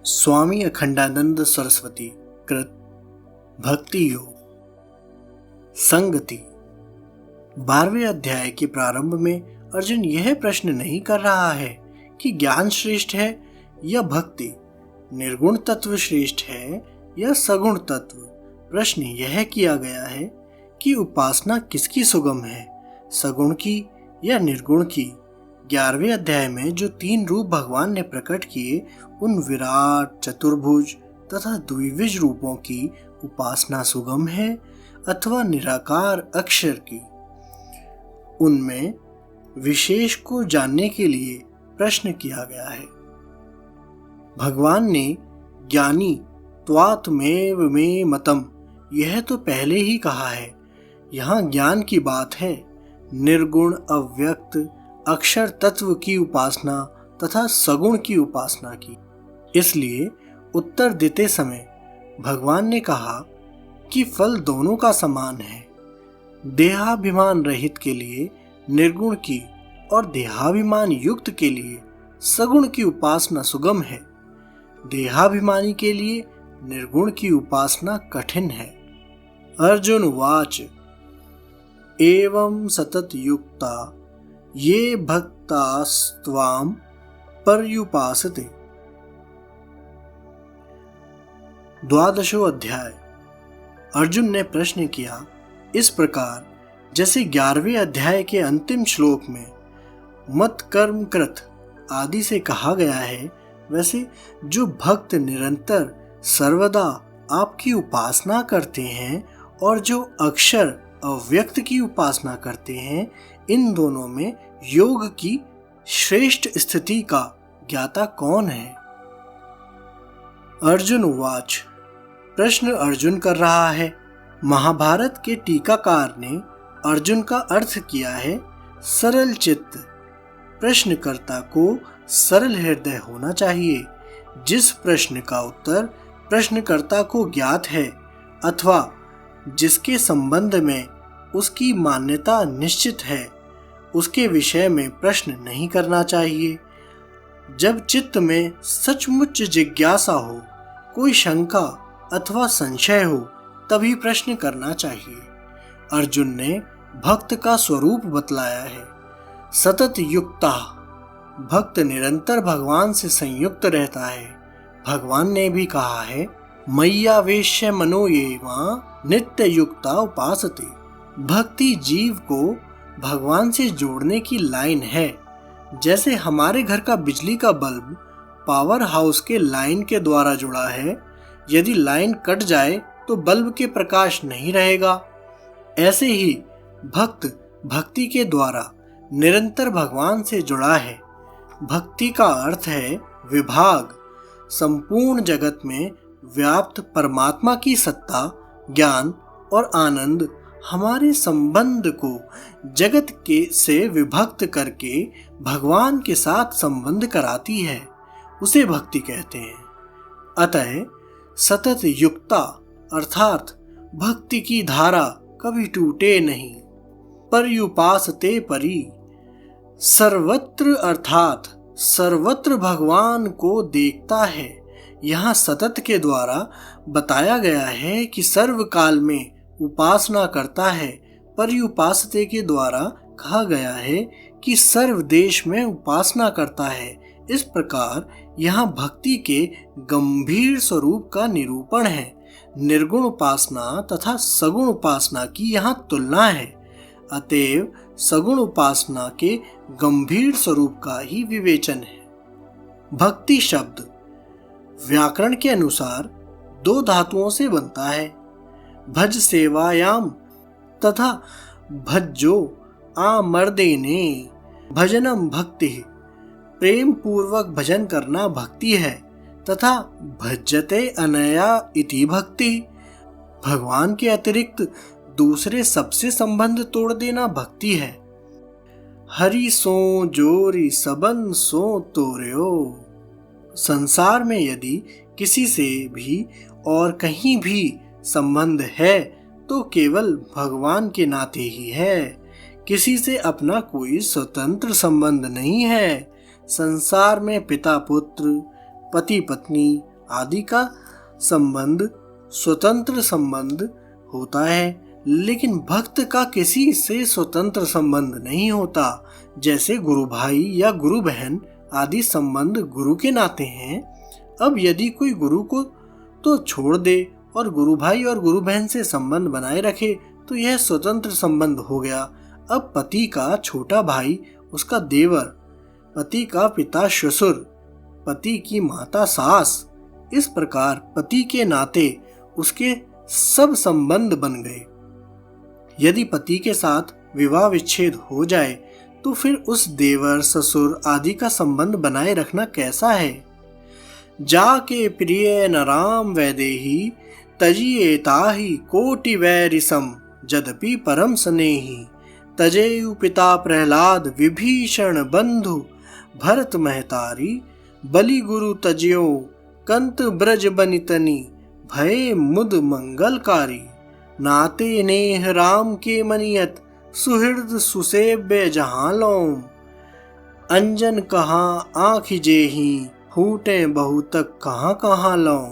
स्वामी अखंडानंद सरस्वती कृत भक्ति योग संगति। 12वें अध्याय के प्रारंभ में अर्जुन यह प्रश्न नहीं कर रहा है कि ज्ञान श्रेष्ठ है या भक्ति, निर्गुण तत्व श्रेष्ठ है या सगुण तत्व। प्रश्न यह किया गया है कि उपासना किसकी सुगम है, सगुण की या निर्गुण की। 11वें अध्याय में जो 3 रूप भगवान ने प्रकट किए, उन विराट, चतुर्भुज तथा द्विविज रूपों की उपासना सुगम है अथवा निराकार अक्षर की। उनमें विशेष को जानने के लिए प्रश्न किया गया है। भगवान ने ज्ञानी त्वात्मेव मे मतम यह तो पहले ही कहा है। यहाँ ज्ञान की बात है, निर्गुण अव्यक्त अक्षर तत्व की उपासना तथा सगुण की उपासना की। इसलिए उत्तर देते समय भगवान ने कहा कि फल दोनों का समान है। देहाभिमान रहित के लिए निर्गुण की और देहाभिमान युक्त के लिए सगुण की उपासना सुगम है। देहाभिमानी के लिए निर्गुण की उपासना कठिन है। अर्जुन वाच एवं सतत युक्ता ये भक्तास्त्वाम पर्युपासते। 12वां अध्याय। अर्जुन ने प्रश्न किया इस प्रकार जैसे 11वें अध्याय के अंतिम श्लोक में मत कर्म कृत आदि से कहा गया है, वैसे जो भक्त निरंतर सर्वदा आपकी उपासना करते हैं और जो अक्षर अव्यक्त की उपासना करते हैं, इन दोनों में योग की श्रेष्ठ स्थिति का ज्ञाता कौन है। अर्जुन उवाच। प्रश्न अर्जुन कर रहा है। महाभारत के टीकाकार ने अर्जुन का अर्थ किया है सरल चित्त। प्रश्नकर्ता को सरल हृदय होना चाहिए। जिस प्रश्न का उत्तर प्रश्नकर्ता को ज्ञात है अथवा जिसके संबंध में उसकी मान्यता निश्चित है, उसके विषय में प्रश्न नहीं करना चाहिए। जब चित्त में सचमुच जिज्ञासा हो, कोई शंका अथवा संशय हो, तभी प्रश्न करना चाहिए। अर्जुन ने भक्त का स्वरूप बतलाया है। सतत युक्ता, भक्त निरंतर भगवान से संयुक्त रहता है। भगवान ने भी कहा है मय्यावेश्य मनो ये मां नित्य युक्ता उपासते। भक्ति जीव को भगवान से जोड़ने की लाइन है। जैसे हमारे घर का बिजली का बल्ब पावर हाउस के लाइन के द्वारा जुड़ा है, यदि लाइन कट जाए तो बल्ब के प्रकाश नहीं रहेगा। ऐसे ही भक्त भक्ति के द्वारा निरंतर भगवान से जुड़ा है। भक्ति का अर्थ है विभाग, संपूर्ण जगत में व्याप्त परमात्मा की सत्ता, ज्ञान और आनंद हमारे संबंध को जगत के से विभक्त करके भगवान के साथ संबंध कराती है, उसे भक्ति कहते हैं। अतः सतत युक्ता अर्थात भक्ति की धारा कभी टूटे नहीं। पर्युपासते परि, सर्वत्र अर्थात सर्वत्र भगवान को देखता है। यहाँ सतत के द्वारा बताया गया है कि सर्वकाल में उपासना करता है। पर्युपासते के द्वारा कहा गया है कि सर्व देश में उपासना करता है। इस प्रकार यहाँ भक्ति के गंभीर स्वरूप का निरूपण है। निर्गुण उपासना तथा सगुण उपासना की यहाँ तुलना है। अतएव सगुण उपासना के गंभीर स्वरूप का ही विवेचन है। भक्ति शब्द व्याकरण के अनुसार 2 धातुओं से बनता है, भज सेवायाम तथा भज्जो आमर्देने। भजनम भक्ति, प्रेम पूर्वक भजन करना भक्ति है, तथा भज्जते अनया इति भक्ति, भगवान के अतिरिक्त दूसरे सबसे संबंध तोड़ देना भक्ति है। हरि सो जोरी सबन सो तोर्यो। संसार में यदि किसी से भी और कहीं भी संबंध है तो केवल भगवान के नाते ही है। किसी से अपना कोई स्वतंत्र संबंध नहीं है। संसार में पिता पुत्र, पति पत्नी आदि का संबंध स्वतंत्र संबंध होता है, लेकिन भक्त का किसी से स्वतंत्र संबंध नहीं होता। जैसे गुरु भाई या गुरु बहन आदि संबंध गुरु के नाते हैं। अब यदि कोई गुरु को तो छोड़ दे और गुरु भाई और गुरु बहन से संबंध बनाए रखे तो यह स्वतंत्र संबंध हो गया। अब पति का छोटा भाई उसका देवर, पति का पिता ससुर, पति की माता सास, इस प्रकार पति के नाते उसके सब संबंध बन गए। यदि पति के साथ विवाह विच्छेद हो जाए तो फिर उस देवर ससुर आदि का संबंध बनाए रखना कैसा है। जाके प्रिय न राम वैदेही तजिए ताहि कोटि वैरिसम जदपि परम स्नेही तजेयु पिता प्रहलाद विभीषण बंधु भरत महतारी बलि गुरु तजयो कंत ब्रज बनितनी भय मुद मंगलकारी नाते नेह राम के मनियत सुहृद सुसेव्य जहां लौम अंजन कहाँ आँख जेही फूटे बहु तक कहाँ कहाँ लौं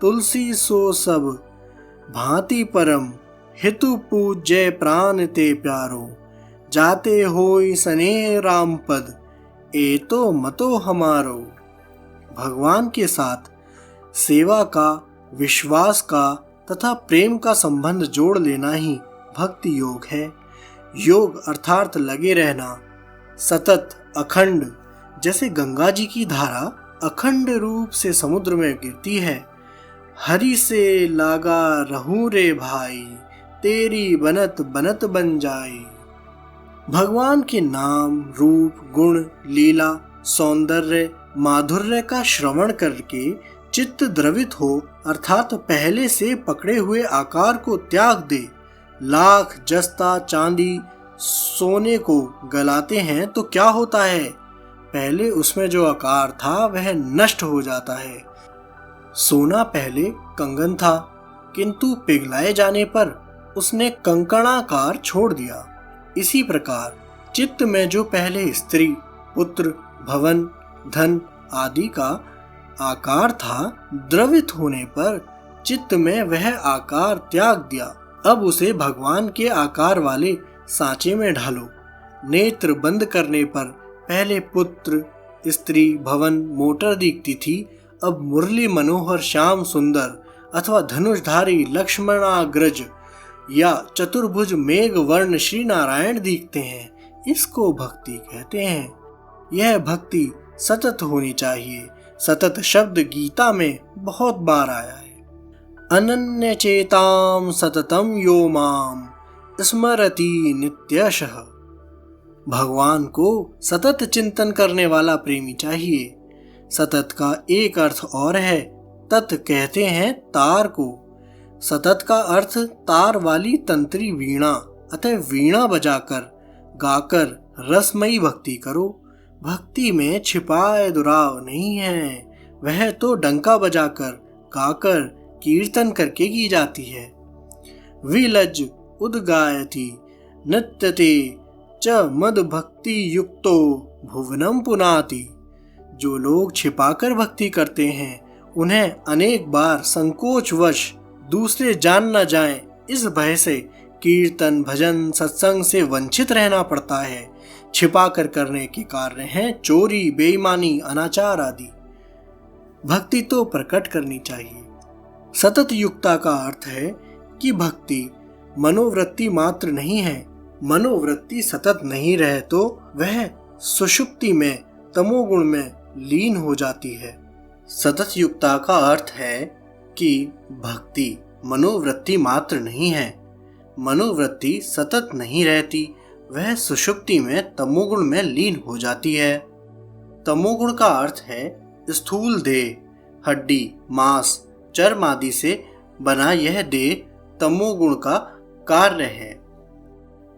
तुलसी सो सब भांति परम हितु पूज्य प्राण ते प्यारो जाते होई स्नेह राम पद ए तो मतो हमारो। भगवान के साथ सेवा का, विश्वास का तथा प्रेम का संबंध जोड़ लेना ही भक्ति योग है। योग अर्थात लगे रहना, सतत, अखंड। जैसे गंगा जी की धारा अखंड रूप से समुद्र में गिरती है। हरि से लागा रहूं रे भाई तेरी बनत बनत बन जाए। भगवान के नाम, रूप, गुण, लीला, सौंदर्य, माधुर्य का श्रवण करके चित्त द्रवित हो अर्थात पहले से पकड़े हुए आकार को त्याग दे। लाख जस्ता चांदी सोने को गलाते हैं तो क्या होता है, पहले उसमें जो आकार था वह नष्ट हो जाता है। सोना पहले कंगन था किंतु पिघलाए जाने पर उसने कंकणाकार छोड़ दिया। इसी प्रकार चित्त में जो पहले स्त्री, पुत्र, भवन, धन आदि का आकार था, द्रवित होने पर चित्त में वह आकार त्याग दिया। अब उसे भगवान के आकार वाले सांचे में ढालो। नेत्र बंद करने पर पहले पुत्र, स्त्री, भवन, मोटर दिखती थी, अब मुरली मनोहर श्याम सुंदर अथवा धनुषधारी लक्ष्मणाग्रज या चतुर्भुज मेघ वर्ण श्री नारायण दिखते हैं। इसको भक्ति कहते हैं। यह भक्ति सतत होनी चाहिए। सतत शब्द गीता में बहुत बार आया है। अनन्य चेताम सततम यो माम स्मरति नित्यशः। भगवान को सतत चिंतन करने वाला प्रेमी चाहिए। सतत का एक अर्थ और है, तत् कहते हैं तार को। सतत का अर्थ तार वाली तंत्री वीणा, अतः वीणा बजाकर गाकर रसमयी भक्ति करो। भक्ति में छिपाए दुराव नहीं है, वह तो डंका बजाकर गाकर कीर्तन करके की जाती है। विलज उद्गायति नृत्यते च मद भक्ति युक्तो भुवनम पुनाति। जो लोग छिपाकर भक्ति करते हैं उन्हें अनेक बार संकोचवश दूसरे जान न जाएं, इस भय से कीर्तन, भजन, सत्संग से वंचित रहना पड़ता है। छिपा कर करने के कार्य हैं चोरी, बेईमानी, अनाचार आदि। भक्ति तो प्रकट करनी चाहिए। सतत युक्ता का अर्थ है कि भक्ति मनोवृत्ति मात्र नहीं है। मनोवृत्ति सतत नहीं रहे तो वह सुषुप्ति में, तमोगुण में लीन हो जाती है। सतत युक्ता का अर्थ है कि भक्ति मनोवृत्ति मात्र नहीं है। मनोवृत्ति सतत नहीं रहती, वह सुषुप्ति में तमोगुण में लीन हो जाती है। तमोगुण का अर्थ है स्थूल देह, हड्डी, मांस, चर्म आदि से बना यह देह तमोगुण का कार्य है।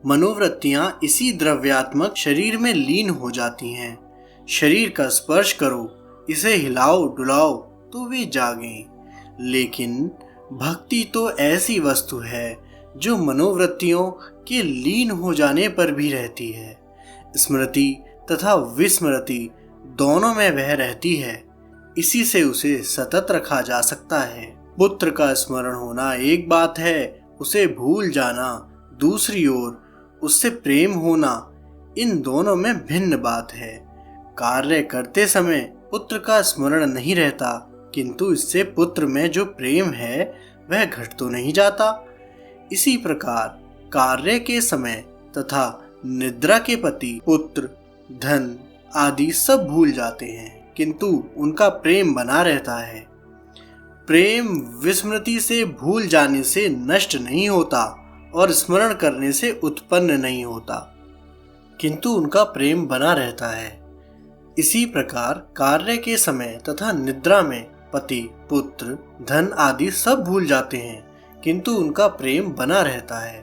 मनोवृत्तियां इसी द्रव्यात्मक शरीर में लीन हो जाती हैं। शरीर का स्पर्श करो, इसे हिलाओ डुलाओ तो वे जागें। लेकिन भक्ति तो ऐसी वस्तु है जो मनोवृत्तियों के लीन हो जाने पर भी रहती है। स्मृति तथा विस्मृति दोनों में वह रहती है। इसी से उसे सतत रखा जा सकता है। पुत्र का स्मरण होना एक बात है, उसे भूल जाना दूसरी ओर उससे प्रेम होना, इन दोनों में भिन्न बात है। कार्य करते समय पुत्र का स्मरण नहीं रहता, किंतु इससे पुत्र में जो प्रेम है वह घट तो नहीं जाता। इसी प्रकार कार्य के समय तथा निद्रा के पति पुत्र, धन आदि सब भूल जाते हैं, किंतु उनका प्रेम बना रहता है। प्रेम विस्मृति से भूल जाने से नष्ट नहीं होता और स्मरण करने से उत्पन्न नहीं होता, किंतु उनका प्रेम बना रहता है। इसी प्रकार कार्य के समय तथा निद्रा में पति, पुत्र, धन आदि सब भूल जाते हैं, किंतु उनका प्रेम बना रहता है।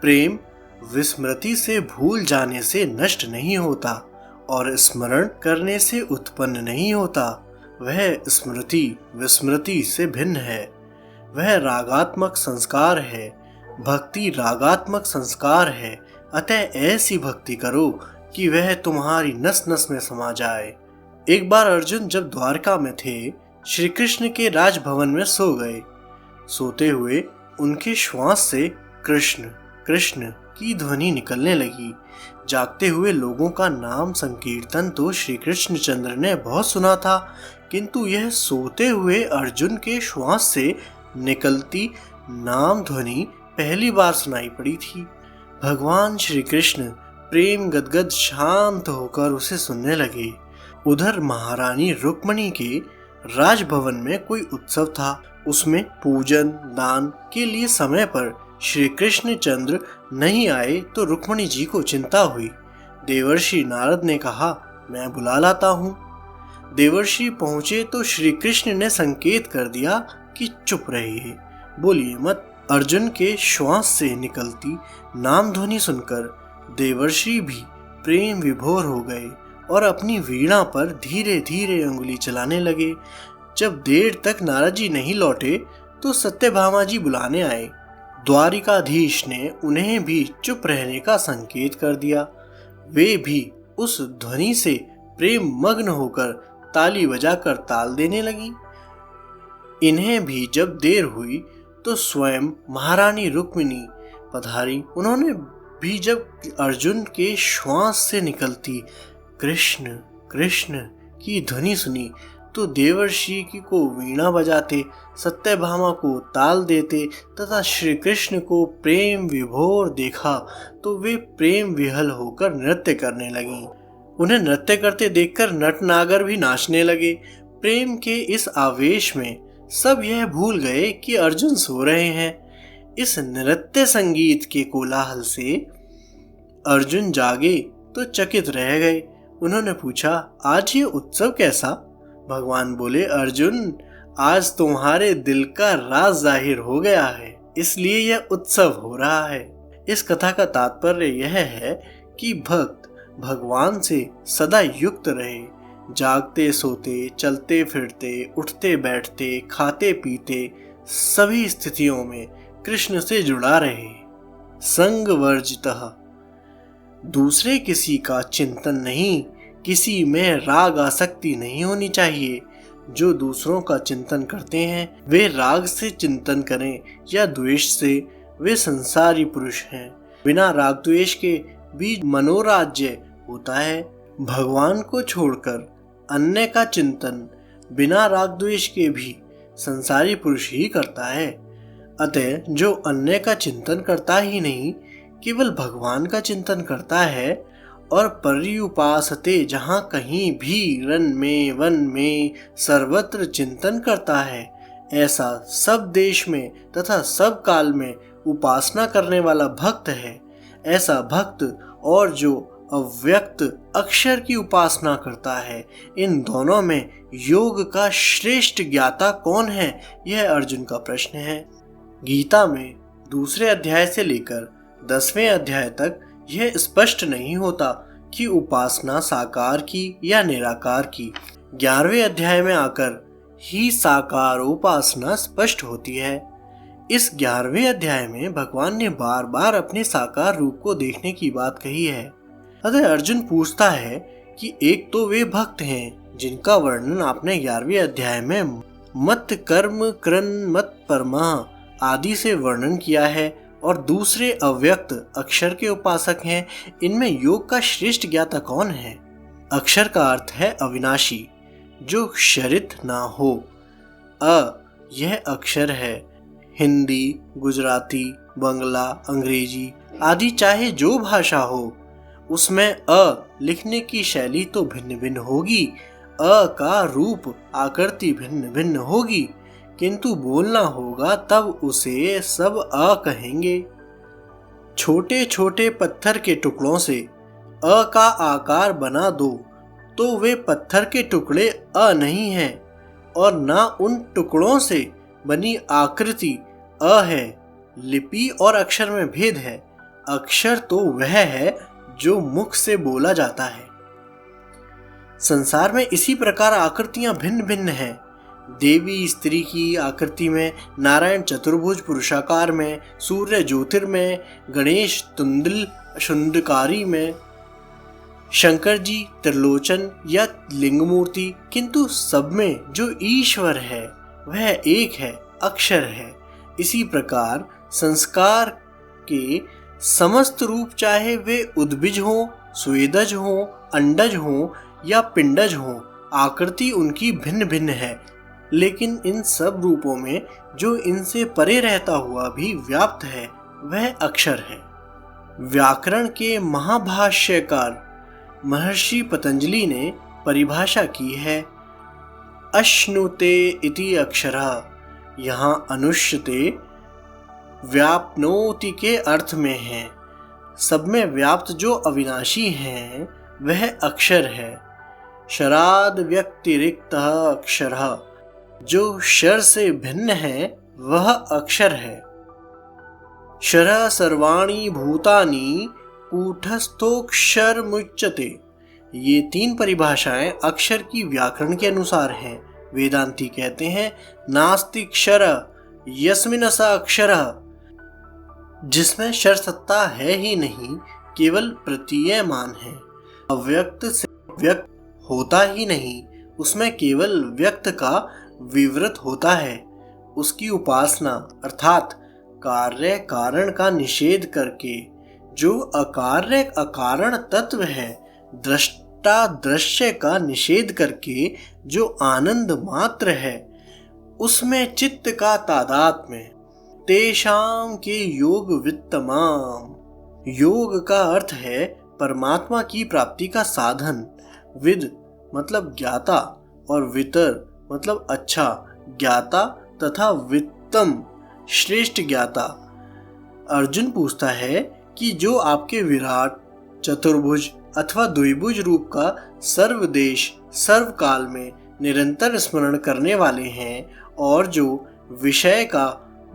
प्रेम विस्मृति से भूल जाने से नष्ट नहीं होता और स्मरण करने से उत्पन्न नहीं होता। वह स्मृति विस्मृति से भिन्न है। वह रागात्मक संस्कार है। भक्ति रागात्मक संस्कार है। अतः ऐसी भक्ति करो कि वह तुम्हारी नस नस में समा जाए। एक बार अर्जुन जब द्वारका में थे, श्री कृष्ण के राजभवन में सो गए। सोते हुए उनके श्वास से कृष्ण कृष्ण की ध्वनि निकलने लगी। जागते हुए लोगों का नाम संकीर्तन तो श्री कृष्णचंद्र ने बहुत सुना था, किंतु यह सोते हुए अर्जुन के श्वास से निकलती नाम ध्वनि पहली बार सुनाई पड़ी थी। भगवान श्री कृष्ण प्रेम गदगद शांत होकर उसे सुनने लगे। उधर महारानी रुक्मिणी के राजभवन में कोई उत्सव था। उसमें पूजन दान के लिए समय पर श्री कृष्ण चंद्र नहीं आए तो रुक्मिणी जी को चिंता हुई। देवर्षि नारद ने कहा, मैं बुला लाता हूँ। देवर्षि पहुंचे तो श्री कृष्ण ने संकेत कर दिया कि चुप रहिए, बोलिए मत। अर्जुन के श्वास से निकलती नाम ध्वनि सुनकर देवर्षि भी प्रेम विभोर हो गए और अपनी वीणा पर धीरे धीरे अंगुली चलाने लगे। जब देर तक नारद जी नहीं लौटे तो सत्यभामा जी बुलाने आए। द्वारिकाधीश ने उन्हें भी चुप रहने का संकेत कर दिया। वे भी उस ध्वनि से प्रेम मग्न होकर ताली बजाकर ताल देने लगी। इन्हें भी जब देर हुई तो स्वयं महारानी रुक्मिणी पधारी। उन्होंने भी जब अर्जुन के श्वास से निकलती कृष्ण कृष्ण की ध्वनि सुनी तो देवर्षि को वीणा बजाते, सत्यभामा को ताल देते तथा श्री कृष्ण को प्रेम विभोर देखा तो वे प्रेम विहल होकर नृत्य करने लगीं। उन्हें नृत्य करते देखकर नटनागर भी नाचने लगे। प्रेम के इस आवेश में सब यह भूल गए कि अर्जुन सो रहे हैं। इस नृत्य संगीत के कोलाहल से अर्जुन जागे तो चकित रह गए। उन्होंने पूछा, आज ये उत्सव कैसा? भगवान बोले, अर्जुन आज तुम्हारे दिल का राज जाहिर हो गया है, इसलिए यह उत्सव हो रहा है। इस कथा का तात्पर्य यह है कि भक्त भगवान से सदा युक्त रहे, जागते सोते, चलते फिरते, उठते बैठते, खाते पीते सभी स्थितियों में कृष्ण से जुड़ा रहे। संग वर्जितः, दूसरे किसी का चिंतन नहीं, किसी में राग आसक्ति नहीं होनी चाहिए। जो दूसरों का चिंतन करते हैं वे राग से चिंतन करें या द्वेष से, वे संसारी पुरुष हैं। बिना राग द्वेष के भी मनोराज्य होता है। भगवान को छोड़कर अन्य का चिंतन बिना राग द्वेष के भी संसारी पुरुष ही करता है। अतः जो अन्य का चिंतन करता ही नहीं, केवल भगवान का चिंतन करता है और पर्युपासते, जहाँ कहीं भी रन में वन में सर्वत्र चिंतन करता है, ऐसा सब देश में तथा सब काल में उपासना करने वाला भक्त है। ऐसा भक्त और जो अव्यक्त अक्षर की उपासना करता है, इन दोनों में योग का श्रेष्ठ ज्ञाता कौन है, यह अर्जुन का प्रश्न है। गीता में दूसरे अध्याय से लेकर 10वें अध्याय तक यह स्पष्ट नहीं होता कि उपासना साकार की या निराकार की। 11वें अध्याय में आकर ही साकार उपासना स्पष्ट होती है। इस 11वें अध्याय में भगवान ने बार बार अपने साकार रूप को देखने की बात कही है। अतः अर्जुन पूछता है कि एक तो वे भक्त हैं जिनका वर्णन आपने 11वें अध्याय में मत कर्म कृन मत परमा आदि से वर्णन किया है, और दूसरे अव्यक्त अक्षर के उपासक हैं। इनमें योग का श्रेष्ठ ज्ञाता कौन है? अक्षर का अर्थ है अविनाशी, जो क्षरित ना हो। यह अक्षर है। हिंदी, गुजराती, बंगला, अंग्रेजी आदि चाहे जो भाषा हो, उसमें लिखने की शैली तो भिन्न भिन्न होगी, का रूप आकृति भिन्न भिन्न होगी, किंतु बोलना होगा तब उसे सब कहेंगे। छोटे छोटे पत्थर के टुकड़ों से का आकार बना दो तो वे पत्थर के टुकड़े नहीं हैं, और ना उन टुकड़ों से बनी आकृति है। लिपि और अक्षर में भेद है। अक्षर तो वह है जो मुख से बोला जाता है। संसार में इसी प्रकार आकृतियां भिन्न भिन्न हैं। देवी स्त्री की आकृति में, नारायण चतुर्भुज पुरुषाकार में, सूर्य ज्योतिर्मय, गणेश तुंदल शुंडकारी में, शंकर जी त्रिलोचन या लिंग मूर्ति, किंतु सब में जो ईश्वर है वह एक है, अक्षर है। इसी प्रकार संस्कार के समस्त रूप, चाहे वे उद्भिज हो, स्वेदज हो, अंडज हो या पिंडज हो, आकृति उनकी भिन्न भिन्न है, लेकिन इन सब रूपों में जो इनसे परे रहता हुआ भी व्याप्त है वह अक्षर है। व्याकरण के महाभाष्यकार महर्षि पतंजलि ने परिभाषा की है, अश्नुते इति अक्षरः। यहाँ अनुष्यते व्याप्नोति के अर्थ में है। सब में व्याप्त जो अविनाशी हैं वह अक्षर है। शराद व्यक्तिरिक्त अक्षरः, जो शर से भिन्न है वह अक्षर है। शरः सर्वाणि भूतानि कूटस्थोक्षर मुच्यते। ये तीन परिभाषाएं अक्षर की व्याकरण के अनुसार हैं। वेदांती कहते हैं नास्ति क्षर यस्मिन् स अक्षरः, जिसमें शर सत्ता है ही नहीं, केवल प्रतीयमान है। अव्यक्त से व्यक्त होता ही नहीं, उसमें केवल व्यक्त का विवृत होता है। उसकी उपासना अर्थात कार्य कारण का निषेध करके, जो अकार्य अकारण तत्व है, दृष्टा दृश्य का निषेध करके जो आनंद मात्र है, उसमें चित्त का तादात्म्य, तेषाम के योग वित्तमाम। योग का अर्थ है परमात्मा की प्राप्ति का साधन। विद मतलब ज्ञाता और वितर मतलब अच्छा ज्ञाता तथा वित्तम श्रेष्ठ ज्ञाता। अर्जुन पूछता है कि जो आपके विराट, चतुर्भुज अथवा द्विभुज रूप का सर्वदेश सर्वकाल में निरंतर स्मरण करने वाले हैं, और जो विषय का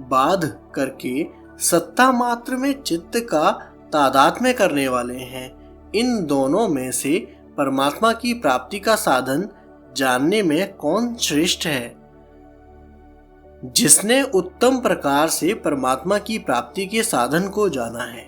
बाध करके सत्ता मात्र में चित्त का तादात्म्य करने वाले हैं, इन दोनों में से परमात्मा की प्राप्ति का साधन जानने में कौन श्रेष्ठ है? जिसने उत्तम प्रकार से परमात्मा की प्राप्ति के साधन को जाना है।